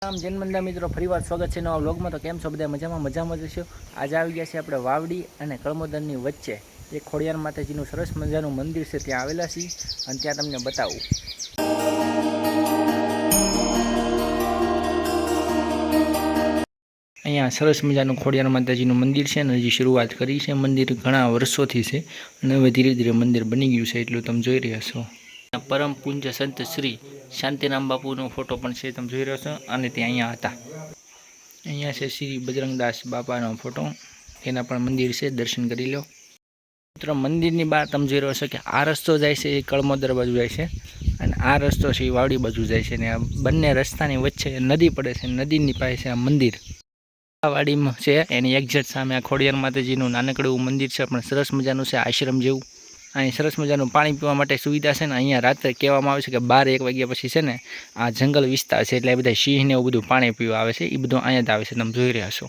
જન્મંદા મિત્રો ફરીવાર સ્વાગત છે નવા વ્લોગમાં। તો કેમ છો બધા? મજામાં જશો। આજે આવી ગયા છે આપણે વાવડી અને કળમોદરની વચ્ચે એક ખોડિયાર માતાજીનું સરસ મજાનું મંદિર છે, ત્યાં આવેલા છીએ અને ત્યાં તમને બતાવું। અહીંયા સરસ મજાનું ખોડિયાર માતાજીનું મંદિર છે અને હજી શરૂઆત કરી છે। મંદિર ઘણા વર્ષોથી છે અને હવે ધીરે ધીરે મંદિર બની ગયું છે, એટલું તમે જોઈ રહ્યા છો। परम पूज्य संत श्री शांतिराम बापूनो फोटो पण छे, तमे जोई रह्यो छो। अने त्यां अहींया हता, अहींया छे श्री बजरंगदास बापानो फोटो, एना पण मंदिर छे, दर्शन करी लो। मित्रों, मंदिरनी बहार तमे जोई रह्यो छो के आ रस्तो जाय छे ए कळमोदर बाजू जाय छे अने आ रस्तो छे ए वावडी बाजू जाय छे। ने आ बंने रસ્તાनी वच्चे नदी पड़े छे, नदीनी पासे छे आ मंदिर। आ वाडीमां छे एनी एक्ઝેક્ટ सामे आ खोडियार माताजीनुं नानकड़ुं एवुं मंदिर छे, पण सरस मजानुं छे, आश्रम जेवुं। अहीं सरस मजानुं पाणी पीवा माटे सुविधा छे ने अहींया रात्रे कहेवामां आवे छे के 12-1 वाग्या पछी छे ने आ जंगल विस्तार छे, એટલે બધા સિંહ ने एवुं बधुं पाणी पीवा आवे छे। ए बधुं अहींया ज आवे छे, तमे जोई रह्या छो।